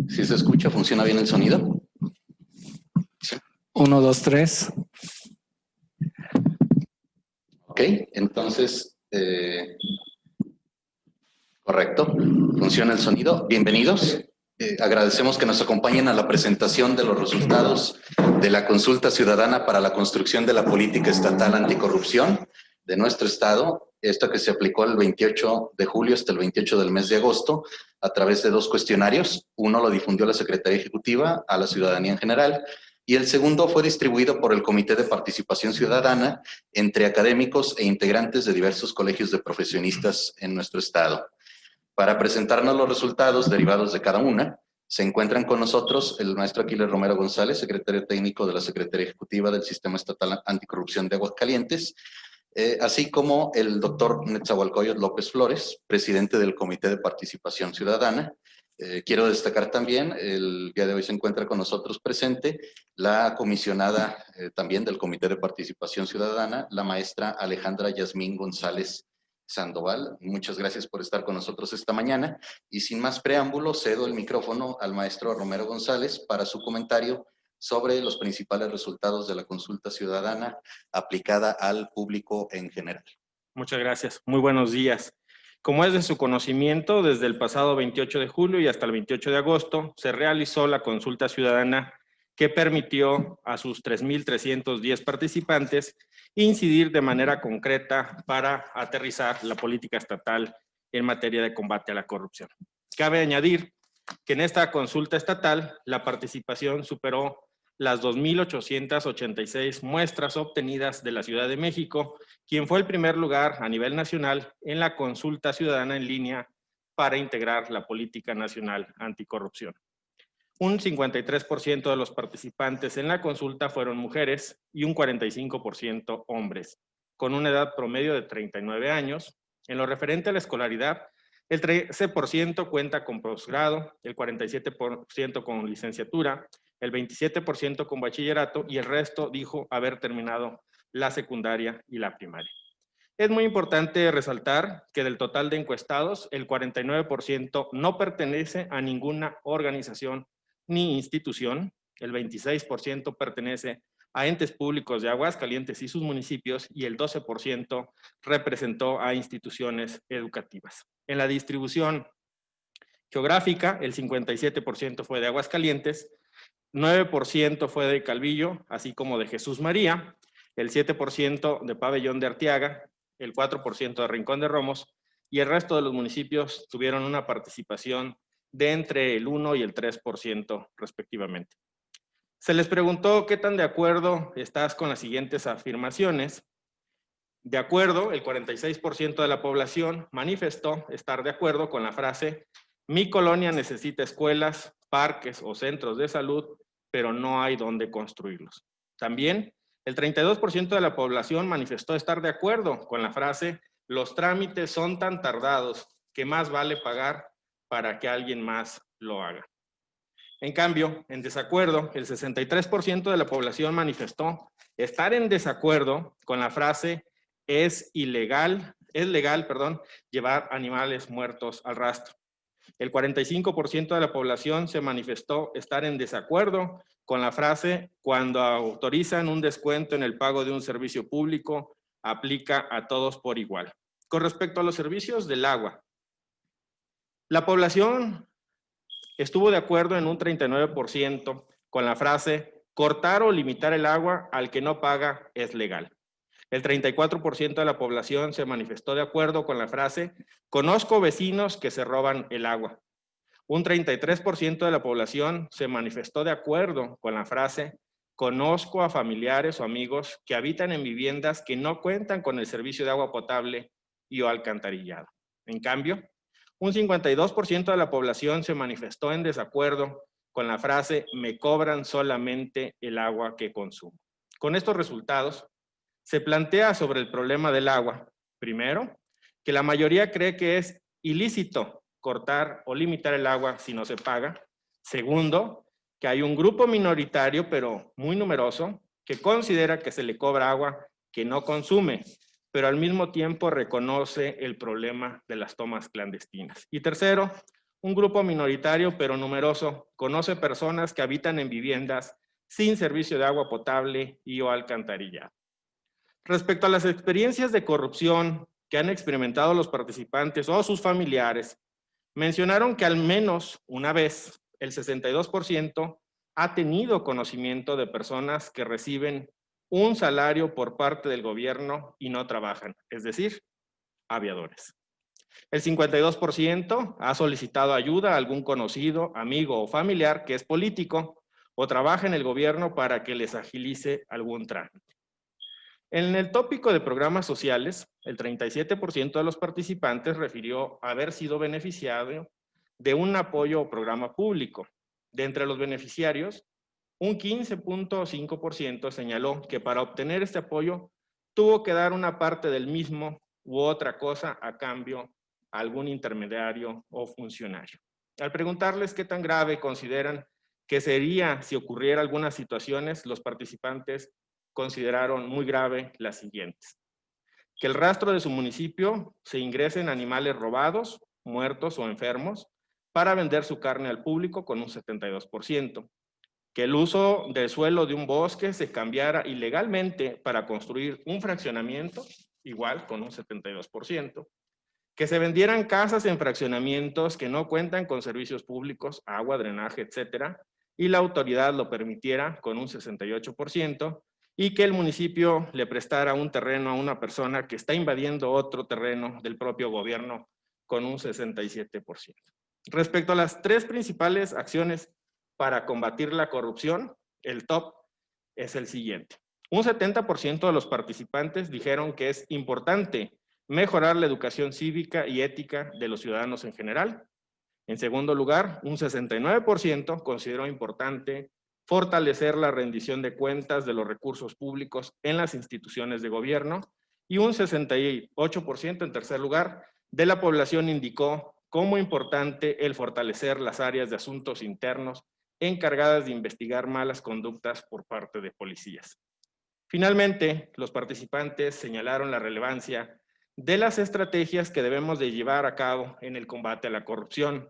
Si se escucha, ¿funciona bien el sonido? Sí. 1, 2, 3. Ok, entonces, correcto, funciona el sonido. Bienvenidos. Agradecemos que nos acompañen a la presentación de los resultados de la consulta ciudadana para la construcción de la política estatal anticorrupción de nuestro estado. Esta que se aplicó el 28 de julio hasta el 28 del mes de agosto a través de 2 cuestionarios. Uno lo difundió la Secretaría Ejecutiva a la ciudadanía en general y el segundo fue distribuido por el Comité de Participación Ciudadana entre académicos e integrantes de diversos colegios de profesionistas en nuestro estado. Para presentarnos los resultados derivados de cada una, se encuentran con nosotros el maestro Aquiles Romero González, secretario técnico de la Secretaría Ejecutiva del Sistema Estatal Anticorrupción de Aguascalientes, así como el doctor Netzahualcóyotl López Flores, presidente del Comité de Participación Ciudadana. Quiero destacar también, el día de hoy se encuentra con nosotros presente la comisionada también del Comité de Participación Ciudadana, la maestra Alejandra Yasmín González Sandoval. Muchas gracias por estar con nosotros esta mañana. Y sin más preámbulo, cedo el micrófono al maestro Romero González para su comentario sobre los principales resultados de la consulta ciudadana aplicada al público en general. Muchas gracias. Muy buenos días. Como es de su conocimiento, desde el pasado 28 de julio y hasta el 28 de agosto se realizó la consulta ciudadana que permitió a sus 3,310 participantes incidir de manera concreta para aterrizar la política estatal en materia de combate a la corrupción. Cabe añadir que en esta consulta estatal la participación superó las 2,886 muestras obtenidas de la Ciudad de México, quien fue el primer lugar a nivel nacional en la consulta ciudadana en línea para integrar la política nacional anticorrupción. Un 53% de los participantes en la consulta fueron mujeres y un 45% hombres, con una edad promedio de 39 años. En lo referente a la escolaridad, el 13% cuenta con posgrado, el 47% con licenciatura, el 27% con bachillerato y el resto dijo haber terminado la secundaria y la primaria. Es muy importante resaltar que del total de encuestados, el 49% no pertenece a ninguna organización ni institución, el 26% pertenece a entes públicos de Aguascalientes y sus municipios y el 12% representó a instituciones educativas. En la distribución geográfica, el 57% fue de Aguascalientes, 9% fue de Calvillo, así como de Jesús María, el 7% de Pabellón de Arteaga, el 4% de Rincón de Romos y el resto de los municipios tuvieron una participación de entre el 1 y el 3% respectivamente. Se les preguntó qué tan de acuerdo estás con las siguientes afirmaciones. De acuerdo, el 46% de la población manifestó estar de acuerdo con la frase: mi colonia necesita escuelas, parques o centros de salud, pero no hay dónde construirlos. También, el 32% de la población manifestó estar de acuerdo con la frase: los trámites son tan tardados que más vale pagar para que alguien más lo haga. En cambio, en desacuerdo, el 63% de la población manifestó estar en desacuerdo con la frase: es legal, llevar animales muertos al rastro. El 45% de la población se manifestó estar en desacuerdo con la frase: cuando autorizan un descuento en el pago de un servicio público, aplica a todos por igual. Con respecto a los servicios del agua, la población estuvo de acuerdo en un 39% con la frase: cortar o limitar el agua al que no paga es legal. El 34% de la población se manifestó de acuerdo con la frase: conozco vecinos que se roban el agua. Un 33% de la población se manifestó de acuerdo con la frase: conozco a familiares o amigos que habitan en viviendas que no cuentan con el servicio de agua potable y o alcantarillado. En cambio, un 52% de la población se manifestó en desacuerdo con la frase: me cobran solamente el agua que consumo. Con estos resultados, se plantea sobre el problema del agua, primero, que la mayoría cree que es ilícito cortar o limitar el agua si no se paga. Segundo, que hay un grupo minoritario, pero muy numeroso, que considera que se le cobra agua que no consume, pero al mismo tiempo reconoce el problema de las tomas clandestinas. Y tercero, Un grupo minoritario pero numeroso conoce personas que habitan en viviendas sin servicio de agua potable y o alcantarillado. Respecto a las experiencias de corrupción que han experimentado los participantes o sus familiares, mencionaron que al menos una vez el 62% ha tenido conocimiento de personas que reciben un salario por parte del gobierno y no trabajan, es decir, aviadores. El 52% ha solicitado ayuda a algún conocido, amigo o familiar que es político o trabaja en el gobierno para que les agilice algún trámite. En el tópico de programas sociales, el 37% de los participantes refirió haber sido beneficiario de un apoyo o programa público. De entre los beneficiarios, un 15.5% señaló que para obtener este apoyo tuvo que dar una parte del mismo u otra cosa a cambio a algún intermediario o funcionario. Al preguntarles qué tan grave consideran que sería si ocurriera algunas situaciones, los participantes consideraron muy grave las siguientes: que el rastro de su municipio se ingresen animales robados, muertos o enfermos para vender su carne al público con un 72%, que el uso del suelo de un bosque se cambiara ilegalmente para construir un fraccionamiento, igual con un 72%, que se vendieran casas en fraccionamientos que no cuentan con servicios públicos, agua, drenaje, etcétera, y la autoridad lo permitiera con un 68%, y que el municipio le prestara un terreno a una persona que está invadiendo otro terreno del propio gobierno con un 67%. Respecto a las tres principales acciones para combatir la corrupción, el top es el siguiente. Un 70% de los participantes dijeron que es importante mejorar la educación cívica y ética de los ciudadanos en general. En segundo lugar, un 69% consideró importante fortalecer la rendición de cuentas de los recursos públicos en las instituciones de gobierno, y un 68% en tercer lugar de la población indicó como importante el fortalecer las áreas de asuntos internos encargadas de investigar malas conductas por parte de policías. Finalmente, los participantes señalaron la relevancia de las estrategias que debemos de llevar a cabo en el combate a la corrupción,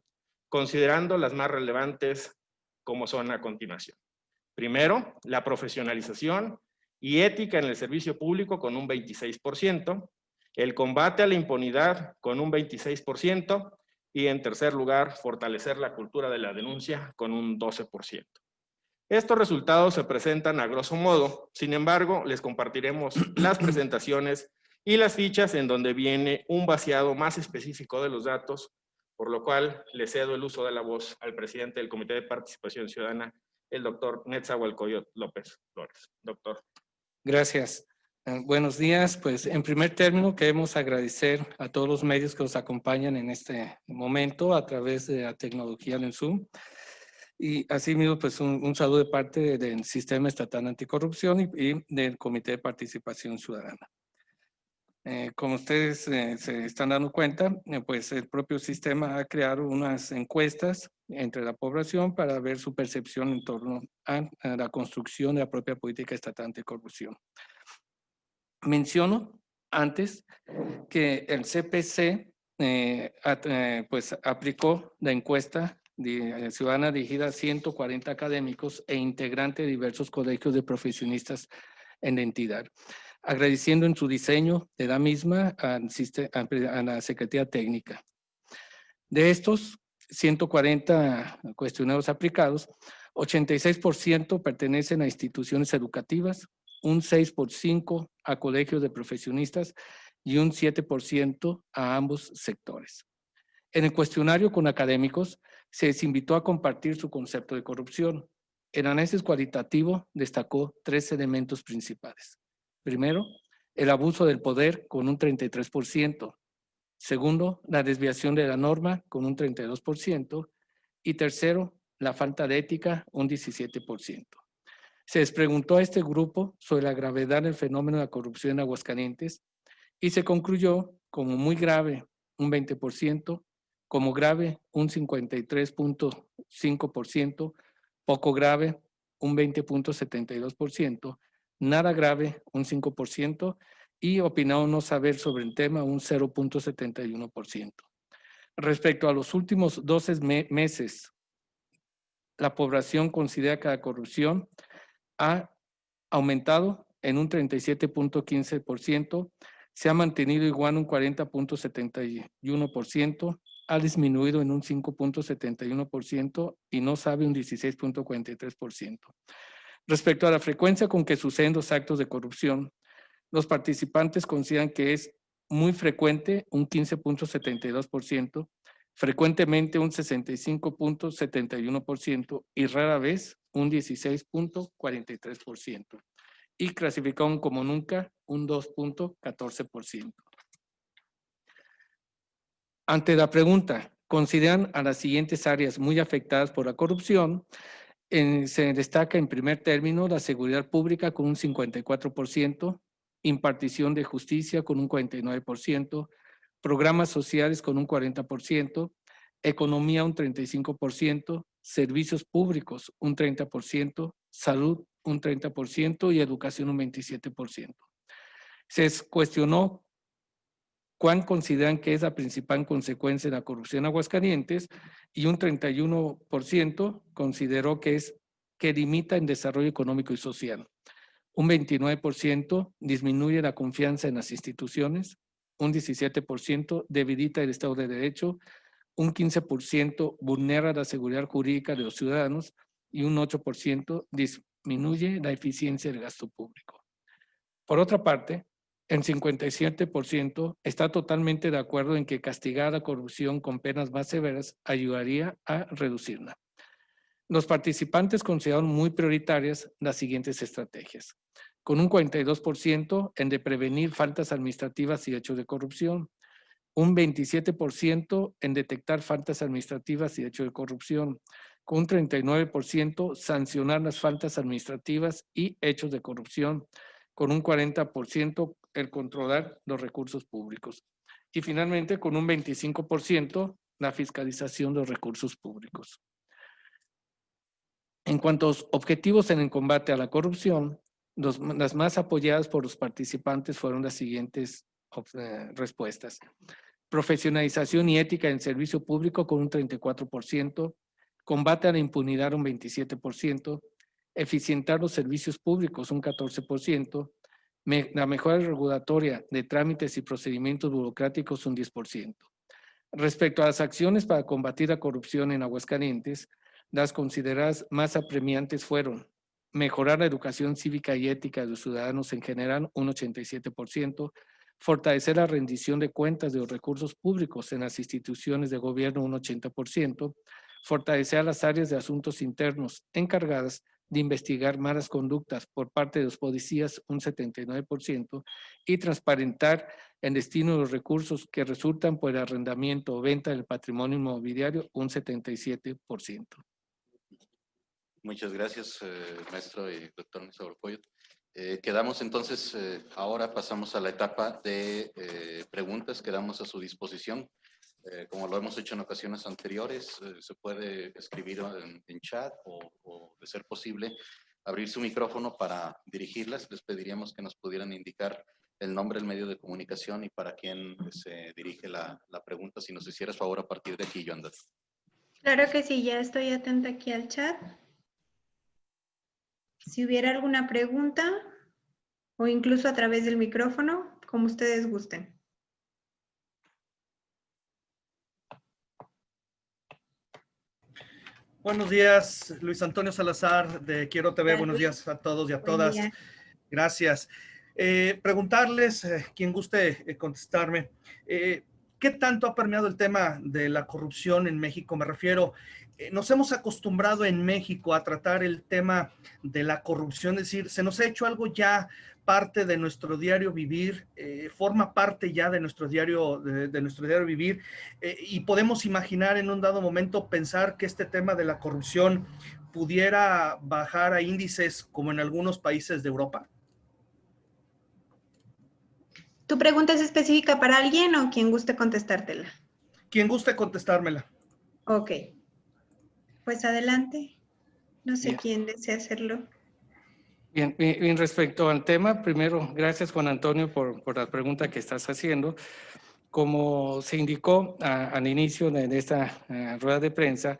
considerando las más relevantes como son a continuación. Primero, la profesionalización y ética en el servicio público con un 26%, el combate a la impunidad con un 26%, y en tercer lugar, fortalecer la cultura de la denuncia con un 12%. Estos resultados se presentan a grosso modo, sin embargo, les compartiremos las presentaciones y las fichas en donde viene un vaciado más específico de los datos, por lo cual le cedo el uso de la voz al presidente del Comité de Participación Ciudadana, el doctor Netzahualcóyotl López Flores. Doctor. Gracias. Buenos días. Pues en primer término queremos agradecer a todos los medios que nos acompañan en este momento a través de la tecnología del Zoom. Y asimismo, pues un saludo de parte del Sistema Estatal Anticorrupción y del Comité de Participación Ciudadana. Como ustedes se están dando cuenta, pues el propio sistema ha creado unas encuestas entre la población para ver su percepción en torno a la construcción de la propia política estatal anticorrupción. Menciono antes que el CPC pues aplicó la encuesta ciudadana dirigida a 140 académicos e integrantes de diversos colegios de profesionistas en la entidad, agradeciendo en su diseño de la misma a la Secretaría Técnica. De estos 140 cuestionarios aplicados, 86% pertenecen a instituciones educativas, un 6% a colegios de profesionistas y un 7% a ambos sectores. En el cuestionario con académicos se les invitó a compartir su concepto de corrupción. El análisis cualitativo destacó 3 elementos principales. Primero, el abuso del poder con un 33%. Segundo, la desviación de la norma con un 32%. Y tercero, la falta de ética, un 17%. Se les preguntó a este grupo sobre la gravedad del fenómeno de la corrupción en Aguascalientes y se concluyó como muy grave, un 20%, como grave, un 53.5%, poco grave, un 20.72%, nada grave, un 5%, y opinaron no saber sobre el tema, un 0.71%. Respecto a los últimos 12 meses, la población considera que la corrupción ha aumentado en un 37.15%, se ha mantenido igual en un 40.71%, ha disminuido en un 5.71% y no sabe un 16.43%. Respecto a la frecuencia con que suceden los actos de corrupción, los participantes consideran que es muy frecuente, un 15.72%, frecuentemente un 65.71% y rara vez un 16.43%. Y clasificaron como nunca un 2.14%. Ante la pregunta, ¿consideran a las siguientes áreas muy afectadas por la corrupción? Se destaca en primer término la seguridad pública con un 54%, impartición de justicia con un 49%, programas sociales con un 40%, economía un 35%, servicios públicos un 30%, salud un 30% y educación un 27%. Se cuestionó cuán consideran que es la principal consecuencia de la corrupción en Aguascalientes y un 31% consideró que limita el desarrollo económico y social. Un 29% disminuye la confianza en las instituciones, un 17% debilita el Estado de Derecho, un 15% vulnera la seguridad jurídica de los ciudadanos y un 8% disminuye la eficiencia del gasto público. Por otra parte, el 57% está totalmente de acuerdo en que castigar la corrupción con penas más severas ayudaría a reducirla. Los participantes consideraron muy prioritarias las siguientes estrategias. Con un 42% en de prevenir faltas administrativas y hechos de corrupción, un 27% en detectar faltas administrativas y hechos de corrupción, con un 39% sancionar las faltas administrativas y hechos de corrupción, con un 40% el controlar los recursos públicos y finalmente con un 25% la fiscalización de los recursos públicos. En cuanto a los objetivos en el combate a la corrupción, las más apoyadas por los participantes fueron las siguientes respuestas. Profesionalización y ética en servicio público con un 34%, combate a la impunidad un 27%, eficientar los servicios públicos un 14%, la mejora regulatoria de trámites y procedimientos burocráticos un 10%. Respecto a las acciones para combatir la corrupción en Aguascalientes, las consideradas más apremiantes fueron mejorar la educación cívica y ética de los ciudadanos en general, un 87%, fortalecer la rendición de cuentas de los recursos públicos en las instituciones de gobierno, un 80%, fortalecer las áreas de asuntos internos encargadas de investigar malas conductas por parte de los policías, un 79%, y transparentar el destino de los recursos que resultan por el arrendamiento o venta del patrimonio inmobiliario, un 77%. Muchas gracias, maestro y doctor Nezahualcóyotl. Quedamos entonces, ahora pasamos a la etapa de preguntas, quedamos a su disposición. Como lo hemos hecho en ocasiones anteriores, se puede escribir en chat o, de ser posible, abrir su micrófono para dirigirlas. Les pediríamos que nos pudieran indicar el nombre, el medio de comunicación y para quién se dirige la pregunta. Si nos hicieras favor a partir de aquí, Yolanda. Claro que sí, ya estoy atenta aquí al chat. Si hubiera alguna pregunta o incluso a través del micrófono, como ustedes gusten. Buenos días, Luis Antonio Salazar de Quiero TV. Buenos días a todos y a todas. Gracias. Preguntarles, quien guste contestarme, ¿qué tanto ha permeado el tema de la corrupción en México? Me refiero, nos hemos acostumbrado en México a tratar el tema de la corrupción, es decir, se nos ha hecho algo ya parte de nuestro diario vivir, forma parte ya de nuestro diario, de nuestro diario vivir, y podemos imaginar en un dado momento pensar que este tema de la corrupción pudiera bajar a índices como en algunos países de Europa. ¿Tu pregunta es específica para alguien o quien guste contestártela? Quien guste contestármela. Ok. Pues adelante. No sé Bien. quién desea hacerlo. Bien, respecto al tema, primero, gracias Juan Antonio por la pregunta que estás haciendo. Como se indicó al inicio de esta rueda de prensa,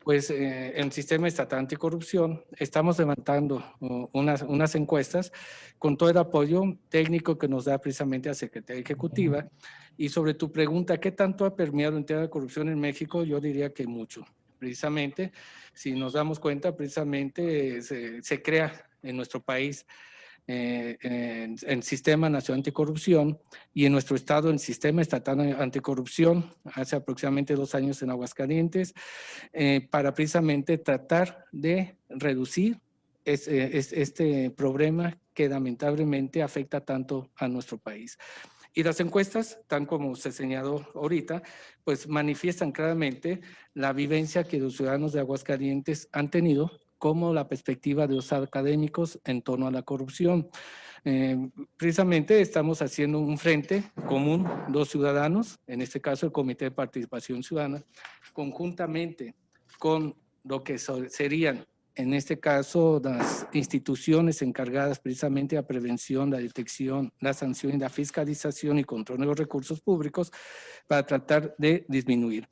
pues en el sistema estatal anticorrupción estamos levantando unas encuestas con todo el apoyo técnico que nos da precisamente la Secretaría Ejecutiva. Y sobre tu pregunta, ¿qué tanto ha permeado el tema de corrupción en México? Yo diría que mucho. Precisamente, si nos damos cuenta, precisamente se crea en nuestro país en Sistema Nacional Anticorrupción y en nuestro estado el Sistema Estatal Anticorrupción hace aproximadamente 2 años en Aguascalientes para precisamente tratar de reducir este problema que lamentablemente afecta tanto a nuestro país. Y las encuestas, tan como se señaló ahorita, pues manifiestan claramente la vivencia que los ciudadanos de Aguascalientes han tenido como la perspectiva de los académicos en torno a la corrupción. Precisamente estamos haciendo un frente común, 2 ciudadanos, en este caso el Comité de Participación Ciudadana, conjuntamente con lo que serían, en este caso, las instituciones encargadas precisamente a prevención, la detección, la sanción, la fiscalización y control de los recursos públicos para tratar de disminuir.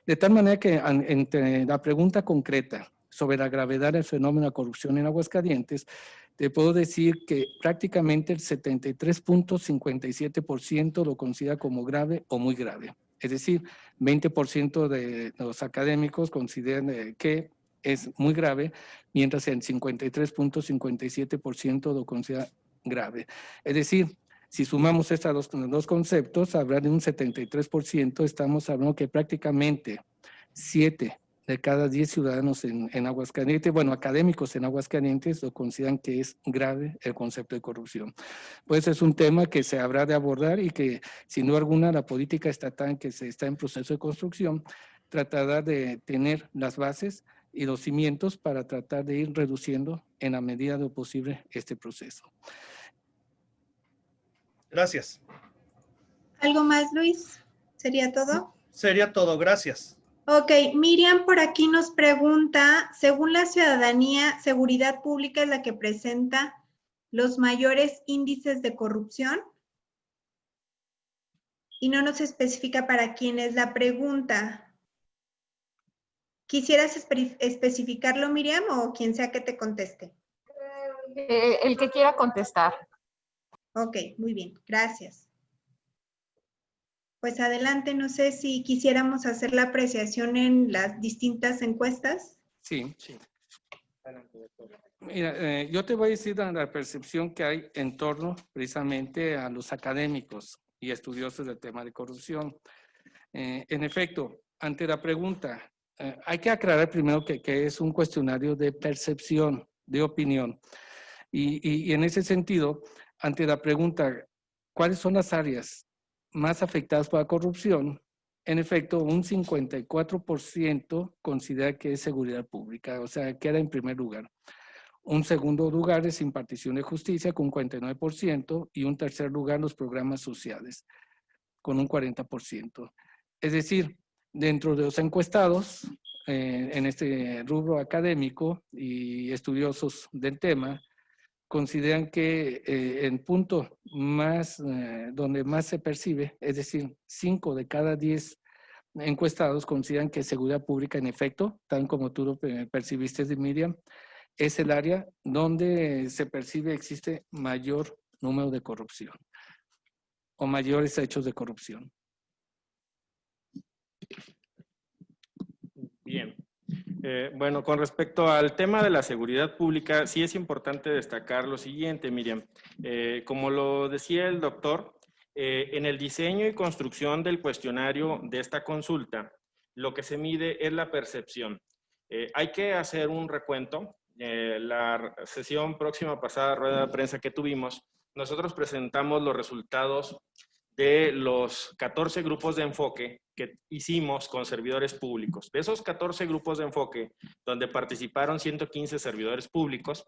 De tal manera que entre la pregunta concreta sobre la gravedad del fenómeno de corrupción en Aguascalientes, te puedo decir que prácticamente el 73.57% lo considera como grave o muy grave. Es decir, 20% de los académicos consideran que es muy grave, mientras el 53.57% lo considera grave. Es decir, si sumamos estos dos conceptos, hablar de un 73%, estamos hablando que prácticamente 7 de cada 10 ciudadanos en Aguascalientes, bueno, académicos en Aguascalientes, lo consideran que es grave el concepto de corrupción. Pues es un tema que se habrá de abordar y que, sin duda alguna, la política estatal que se está en proceso de construcción tratará de tener las bases y los cimientos para tratar de ir reduciendo en la medida de lo posible este proceso. Gracias. ¿Algo más, Luis? ¿Sería todo? Sería todo, gracias. Ok, Miriam por aquí nos pregunta, según la ciudadanía, ¿seguridad pública es la que presenta los mayores índices de corrupción? Y no nos especifica para quién es la pregunta. ¿Quisieras especificarlo, Miriam, o quien sea que te conteste? El que quiera contestar. Ok, muy bien, gracias. Pues adelante, no sé si quisiéramos hacer la apreciación en las distintas encuestas. Sí. Mira, yo te voy a decir la percepción que hay en torno precisamente a los académicos y estudiosos del tema de corrupción. En efecto, ante la pregunta, hay que aclarar primero que es un cuestionario de percepción, de opinión. Y en ese sentido, ante la pregunta, ¿cuáles son las áreas más afectadas por la corrupción? En efecto, un 54% considera que es seguridad pública, o sea, queda en primer lugar. Un segundo lugar es impartición de justicia con un 49% y un tercer lugar los programas sociales con un 40%. Es decir, dentro de los encuestados en este rubro académico y estudiosos del tema, consideran que el punto más, donde más se percibe, es decir, 5 de cada 10 encuestados consideran que seguridad pública, en efecto, tal como tú lo percibiste, Miriam, es el área donde se percibe existe mayor número de corrupción o mayores hechos de corrupción. Bien. Bueno, con respecto al tema de la seguridad pública, sí es importante destacar lo siguiente, Miriam. Como lo decía el doctor, en el diseño y construcción del cuestionario de esta consulta, lo que se mide es la percepción. Hay que hacer un recuento. La sesión próxima pasada, rueda de prensa que tuvimos, nosotros presentamos los resultados de los 14 grupos de enfoque que hicimos con servidores públicos. De esos 14 grupos de enfoque, donde participaron 115 servidores públicos,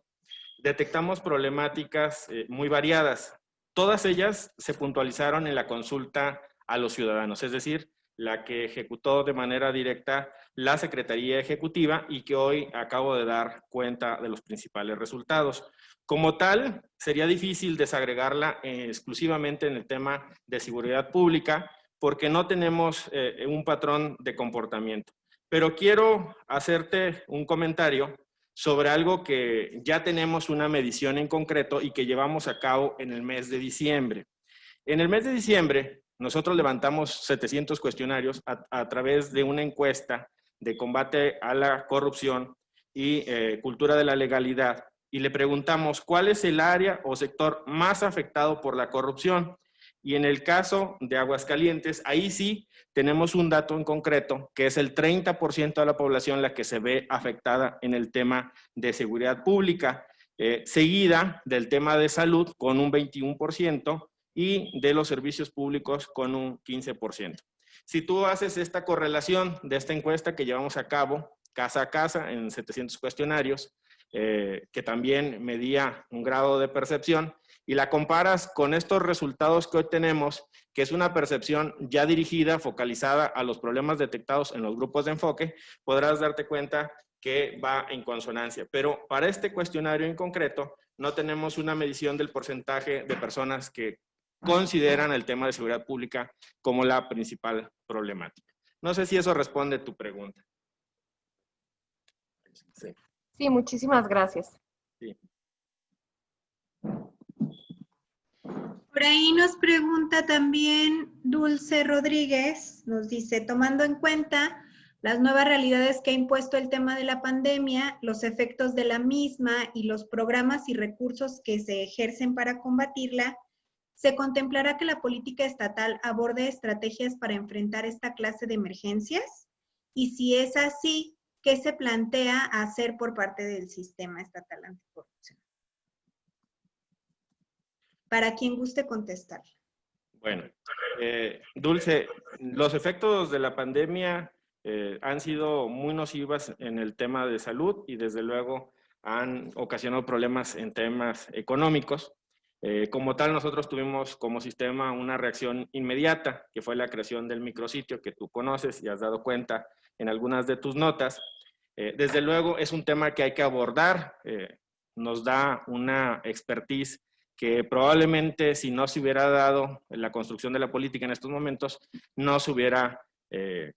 detectamos problemáticas muy variadas. Todas ellas se puntualizaron en la consulta a los ciudadanos, es decir, la que ejecutó de manera directa la Secretaría Ejecutiva y que hoy acabo de dar cuenta de los principales resultados. Como tal, sería difícil desagregarla exclusivamente en el tema de seguridad pública, porque no tenemos un patrón de comportamiento. Pero quiero hacerte un comentario sobre algo que ya tenemos una medición en concreto y que llevamos a cabo en el mes de diciembre. En el mes de diciembre, nosotros levantamos 700 cuestionarios a través de una encuesta de combate a la corrupción y cultura de la legalidad, y le preguntamos cuál es el área o sector más afectado por la corrupción. Y en el caso de Aguascalientes, ahí sí tenemos un dato en concreto, que es el 30% de la población la que se ve afectada en el tema de seguridad pública, seguida del tema de salud con un 21% y de los servicios públicos con un 15%. Si tú haces esta correlación de esta encuesta que llevamos a cabo casa a casa en 700 cuestionarios, que también medía un grado de percepción, y la comparas con estos resultados que hoy tenemos, que es una percepción ya dirigida, focalizada a los problemas detectados en los grupos de enfoque, podrás darte cuenta que va en consonancia. Pero para este cuestionario en concreto, no tenemos una medición del porcentaje de personas que consideran el tema de seguridad pública como la principal problemática. No sé si eso responde a tu pregunta. Sí. Sí, muchísimas gracias. Sí. Por ahí nos pregunta también Dulce Rodríguez, nos dice, tomando en cuenta las nuevas realidades que ha impuesto el tema de la pandemia, los efectos de la misma y los programas y recursos que se ejercen para combatirla, ¿se contemplará que la política estatal aborde estrategias para enfrentar esta clase de emergencias? Y si es así, ¿qué se plantea hacer por parte del sistema estatal anticorrupción? Para quien guste contestar. Bueno, Dulce, los efectos de la pandemia han sido muy nocivas en el tema de salud y desde luego han ocasionado problemas en temas económicos. Como tal, nosotros tuvimos como sistema una reacción inmediata, que fue la creación del micrositio que tú conoces y has dado cuenta en algunas de tus notas. Desde luego es un tema que hay que abordar, nos da una expertise que probablemente si no se hubiera dado la construcción de la política en estos momentos, no se hubiera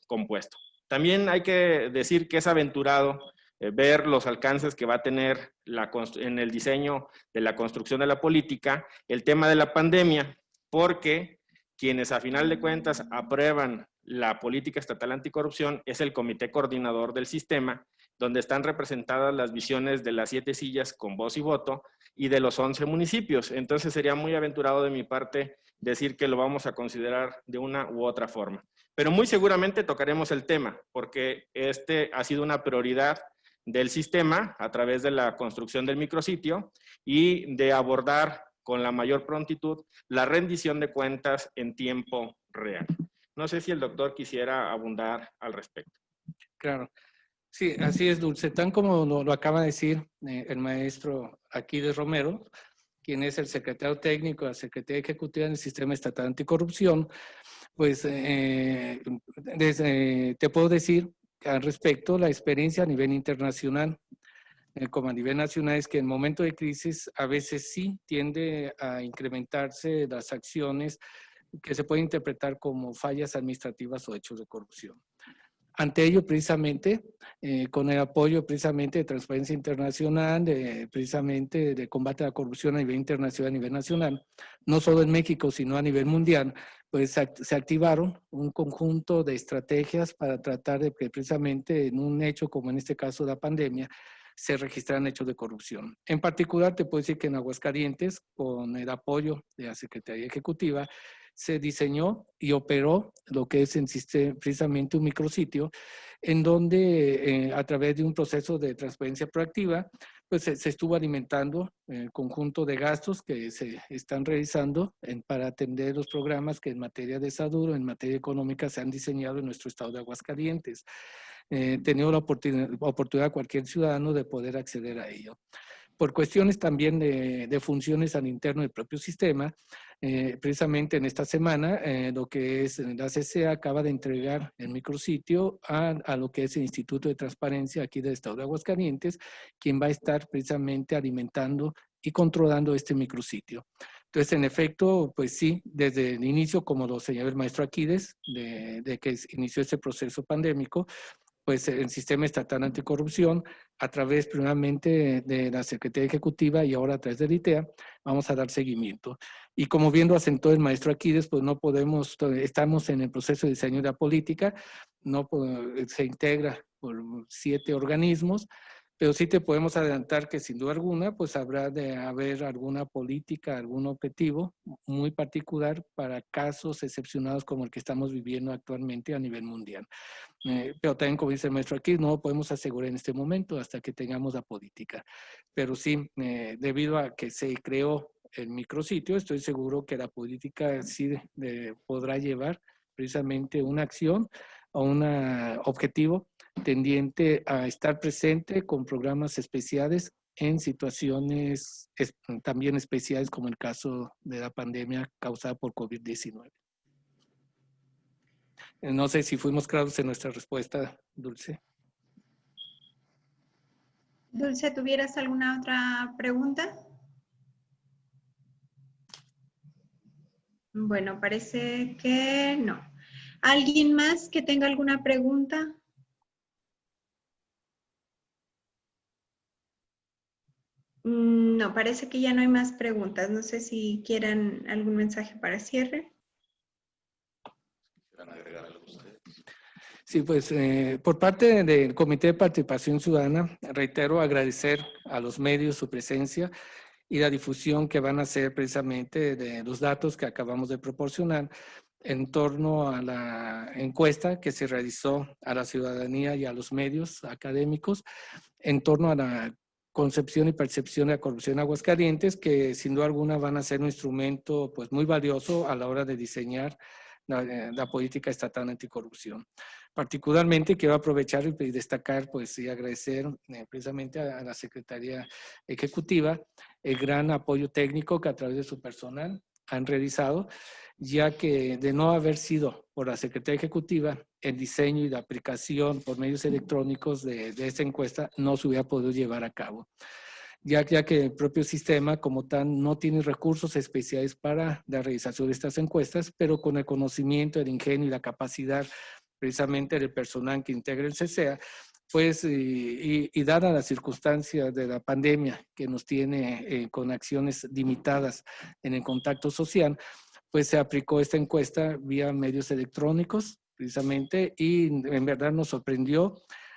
compuesto. También hay que decir que es aventurado ver los alcances que va a tener en el diseño de la construcción de la política el tema de la pandemia, porque quienes a final de cuentas aprueban la política estatal anticorrupción es el comité coordinador del sistema, donde están representadas las visiones de las 7 sillas con voz y voto y de los 11 municipios. Entonces sería muy aventurado de mi parte decir que lo vamos a considerar de una u otra forma. Pero muy seguramente tocaremos el tema, porque este ha sido una prioridad del sistema a través de la construcción del micrositio y de abordar con la mayor prontitud la rendición de cuentas en tiempo real. No sé si el doctor quisiera abundar al respecto. Claro. Sí, así es, Dulce. Tan como lo acaba de decir el maestro Aquiles Romero, quien es el secretario técnico de la Secretaría Ejecutiva del Sistema Estatal Anticorrupción, pues te puedo decir al respecto la experiencia a nivel internacional, como a nivel nacional, es que en momentos de crisis a veces sí tiende a incrementarse las acciones que se pueden interpretar como fallas administrativas o hechos de corrupción. Ante ello, precisamente, con el apoyo precisamente de Transparencia Internacional, precisamente de combate a la corrupción a nivel internacional, a nivel nacional, no solo en México, sino a nivel mundial, pues se activaron un conjunto de estrategias para tratar de que precisamente en un hecho como en este caso la pandemia, se registraran hechos de corrupción. En particular, te puedo decir que en Aguascalientes, con el apoyo de la Secretaría Ejecutiva, se diseñó y operó lo que es precisamente un micrositio en donde a través de un proceso de transparencia proactiva pues se estuvo alimentando el conjunto de gastos que se están realizando para atender los programas que en materia de salud o en materia económica se han diseñado en nuestro estado de Aguascalientes. Tenido la oportunidad cualquier ciudadano de poder acceder a ello. Por cuestiones también de funciones al interno del propio sistema, precisamente en esta semana, lo que es la CCA acaba de entregar el micrositio a lo que es el Instituto de Transparencia aquí del Estado de Aguascalientes, quien va a estar precisamente alimentando y controlando este micrositio. Entonces, en efecto, pues sí, desde el inicio, como lo señaló el maestro Aquiles, de que inició este proceso pandémico, pues el Sistema Estatal Anticorrupción, a través primeramente de la Secretaría Ejecutiva y ahora a través del ITEA, vamos a dar seguimiento. Y como bien lo asentó el maestro Aquiles, pues no podemos, estamos en el proceso de diseño de la política, no se integra por 7 organismos, pero sí te podemos adelantar que sin duda alguna, pues habrá de haber alguna política, algún objetivo muy particular para casos excepcionados como el que estamos viviendo actualmente a nivel mundial. Pero también, como dice el maestro aquí, no lo podemos asegurar en este momento hasta que tengamos la política. Pero sí, debido a que se creó el micrositio, estoy seguro que la política sí podrá llevar precisamente una acción o un objetivo tendiente a estar presente con programas especiales en situaciones también especiales como el caso de la pandemia causada por COVID-19. No sé si fuimos claros en nuestra respuesta, Dulce. Dulce, ¿tuvieras alguna otra pregunta? Bueno, parece que no. ¿Alguien más que tenga alguna pregunta? No, parece que ya no hay más preguntas. No sé si quieran algún mensaje para cierre. ¿Quieran agregar algo ustedes? Sí, pues por parte del Comité de Participación Ciudadana, reitero agradecer a los medios su presencia y la difusión que van a hacer precisamente de los datos que acabamos de proporcionar en torno a la encuesta que se realizó a la ciudadanía y a los medios académicos en torno a la concepción y percepción de la corrupción en Aguascalientes, que sin duda alguna van a ser un instrumento pues muy valioso a la hora de diseñar la política estatal anticorrupción. Particularmente quiero aprovechar y destacar pues y agradecer precisamente a la Secretaría Ejecutiva el gran apoyo técnico que a través de su personal han realizado, ya que de no haber sido por la Secretaría Ejecutiva, el diseño y la aplicación por medios electrónicos de esta encuesta no se hubiera podido llevar a cabo. Ya que el propio sistema como tal no tiene recursos especiales para la realización de estas encuestas, pero con el conocimiento, el ingenio y la capacidad precisamente del personal que integra el CCEA, pues, y dada la circunstancia de la pandemia que nos tiene con acciones limitadas en el contacto social, pues se aplicó esta encuesta vía medios electrónicos, precisamente, y en verdad nos sorprendió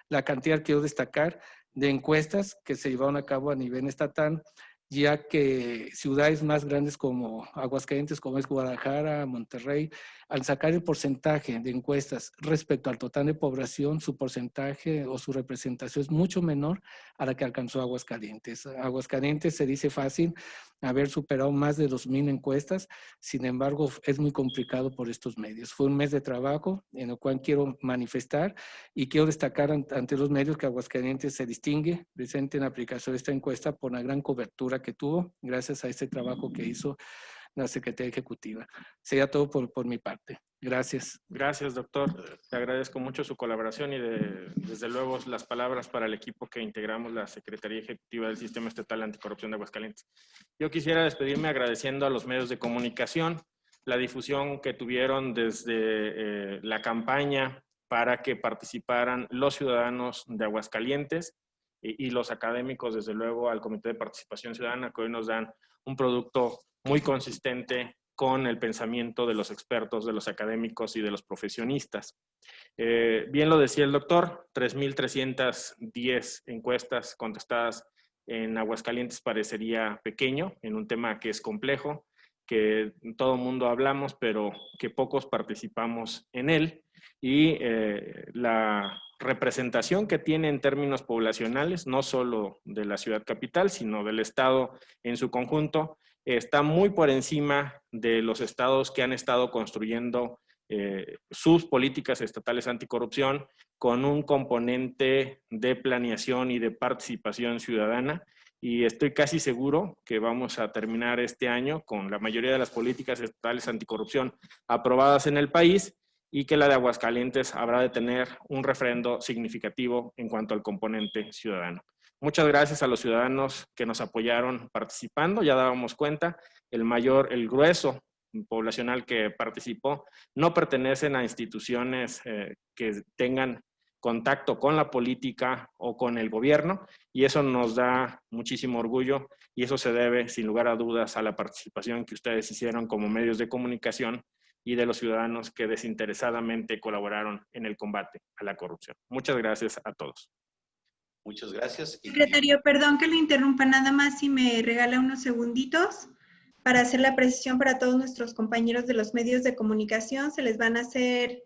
la cantidad, quiero destacar, de encuestas que se llevaron a cabo a nivel estatal, ya que ciudades más grandes como Aguascalientes, como es Guadalajara, Monterrey, al sacar el porcentaje de encuestas respecto al total de población, su porcentaje o su representación es mucho menor a la que alcanzó Aguascalientes. Aguascalientes se dice fácil haber superado más de 2,000 encuestas, sin embargo es muy complicado por estos medios. Fue un mes de trabajo en el cual quiero manifestar y quiero destacar ante los medios que Aguascalientes se distingue presente en la aplicación de esta encuesta por la gran cobertura que tuvo gracias a este trabajo que hizo la Secretaría Ejecutiva. Sería todo por mi parte. Gracias. Gracias, doctor. Te agradezco mucho su colaboración y desde luego las palabras para el equipo que integramos la Secretaría Ejecutiva del Sistema Estatal Anticorrupción de Aguascalientes. Yo quisiera despedirme agradeciendo a los medios de comunicación la difusión que tuvieron desde la campaña para que participaran los ciudadanos de Aguascalientes y los académicos, desde luego, al Comité de Participación Ciudadana, que hoy nos dan un producto muy consistente con el pensamiento de los expertos, de los académicos y de los profesionistas. Bien lo decía el doctor, 3,310 encuestas contestadas en Aguascalientes parecería pequeño, en un tema que es complejo, que todo el mundo hablamos, pero que pocos participamos en él, y la representación que tiene en términos poblacionales, no solo de la ciudad capital, sino del estado en su conjunto, está muy por encima de los estados que han estado construyendo sus políticas estatales anticorrupción con un componente de planeación y de participación ciudadana. Y estoy casi seguro que vamos a terminar este año con la mayoría de las políticas estatales anticorrupción aprobadas en el país y que la de Aguascalientes habrá de tener un refrendo significativo en cuanto al componente ciudadano. Muchas gracias a los ciudadanos que nos apoyaron participando. Ya dábamos cuenta, el grueso poblacional que participó no pertenecen a instituciones que tengan contacto con la política o con el gobierno, y eso nos da muchísimo orgullo, y eso se debe, sin lugar a dudas, a la participación que ustedes hicieron como medios de comunicación y de los ciudadanos que desinteresadamente colaboraron en el combate a la corrupción. Muchas gracias a todos. Muchas gracias. Secretario, perdón que le interrumpa, nada más si me regala unos segunditos para hacer la precisión para todos nuestros compañeros de los medios de comunicación. Se les van a hacer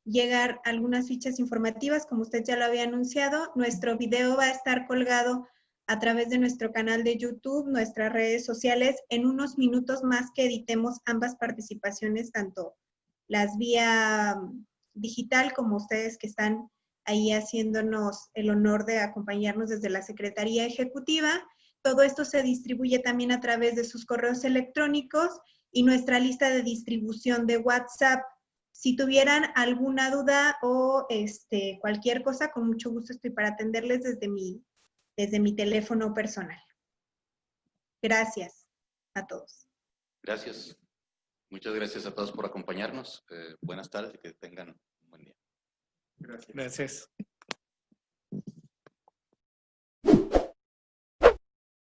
llegar algunas fichas informativas, como usted ya lo había anunciado. Nuestro video va a estar colgado a través de nuestro canal de YouTube, nuestras redes sociales, en unos minutos más que editemos ambas participaciones, tanto las vía digital como ustedes que están ahí haciéndonos el honor de acompañarnos desde la Secretaría Ejecutiva. Todo esto se distribuye también a través de sus correos electrónicos y nuestra lista de distribución de WhatsApp. Si tuvieran alguna duda o cualquier cosa, con mucho gusto estoy para atenderles desde mi teléfono personal. Gracias a todos. Gracias. Muchas gracias a todos por acompañarnos. Buenas tardes y que tengan un buen día. Gracias.